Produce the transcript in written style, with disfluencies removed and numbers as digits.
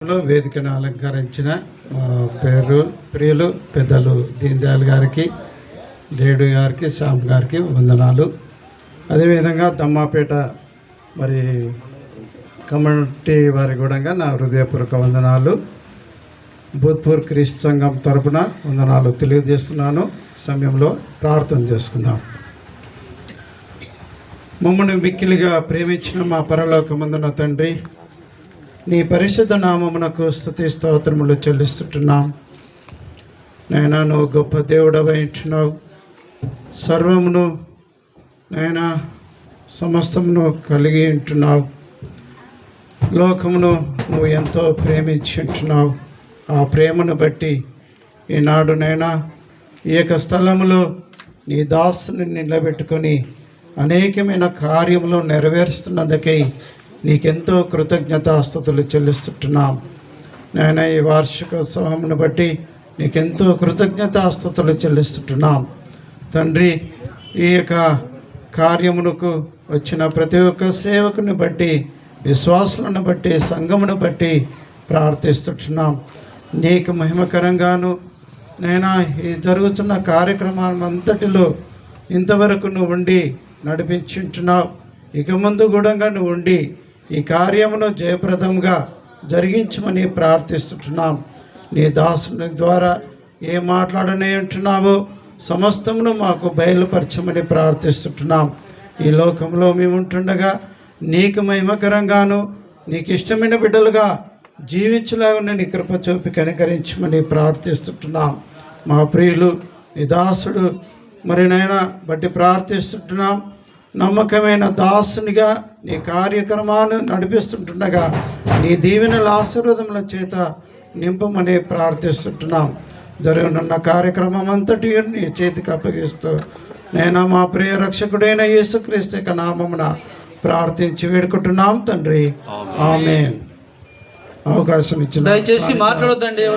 వేదికను అలంకరించిన ప్రియులు పెద్దలు దీన్ దయాళ్ గారికి, డేడు గారికి, శ్యామ్ గారికి వందనాలు. అదేవిధంగా దమ్మాపేట మరి కమ్యూనిటీ వారి కూడా నా హృదయపూర్వక వందనాలు. భూత్పూర్ క్రీస్తు సంఘం తరపున వందనాలు తెలియజేస్తున్నాను. సమయంలో ప్రార్థన చేసుకుందాం. మమ్మల్ని మిక్కిలిగా ప్రేమించిన మా పరలోకమందున తండ్రి, నీ పరిశుద్ధ నామమునకు స్తుతి స్తోత్రములు చెల్లిస్తుంటున్నాం. నైనా నువ్వు గొప్ప దేవుడవై ఉంటున్నావు. సర్వమును నైనా సమస్తమును కలిగి ఉంటున్నావు. లోకమును నువ్వు ఎంతో ప్రేమించి ఉంటున్నావు. ఆ ప్రేమను బట్టి ఈనాడు నైనా ఈ యొక్క స్థలములో నీ దాసుని నిలబెట్టుకొని అనేకమైన కార్యములు నెరవేరుస్తున్నందుకై నీకెంతో కృతజ్ఞతాస్తుతులు చెల్లిస్తుంటున్నాం. నేను ఈ వార్షికోత్సవమును బట్టి నీకెంతో కృతజ్ఞతాస్తుతులు చెల్లిస్తుంటున్నాం. తండ్రి, ఈ యొక్క కార్యమునకు వచ్చిన ప్రతి ఒక్క సేవకుని బట్టి, విశ్వాసులను బట్టి, సంఘమును బట్టి ప్రార్థిస్తుంటున్నాం. నీకు మహిమకరంగాను నైనా ఈ జరుగుతున్న కార్యక్రమాలంతటిలో ఇంతవరకు నువ్వు ఉండి నడిపించుంటున్నావు. ఇక ముందు కూడా నువ్వు ఉండి ఈ కార్యమును జయప్రదంగా జరిగించమని ప్రార్థిస్తుంటున్నాం. నీ దాసుని ద్వారా ఏ మాట్లాడనే ఉంటున్నావో సమస్తమును మాకు బయలుపరచమని ప్రార్థిస్తుంటున్నాం. ఈ లోకంలో మేము ఉంటుండగా నీకు మహిమకరంగాను నీకు ఇష్టమైన బిడ్డలుగా జీవించలాగా నీ కృప చూపి కనికరించమని ప్రార్థిస్తుంటున్నాం. మా ప్రియులు నీ దాసుడు మరి నైనా బట్టి ప్రార్థిస్తుంటున్నాం. నమ్మకమైన దాసునిగా నీ కార్యక్రమాలు నడిపిస్తుంటుండగా నీ దీవెనల ఆశీర్వాదముల చేత నింపమని ప్రార్థిస్తుంటున్నాం. జరగనున్న కార్యక్రమం అంతటి నీ చేతికి అప్పగిస్తూ నేను మా ప్రియ రక్షకుడైన యేసుక్రీస్తు యొక్క నామమున ప్రార్థించి వేడుకుంటున్నాం తండ్రి. ఆమేన్. అవకాశం ఇచ్చిన దయచేసి మాట్లాడొద్దండి ఎవరు.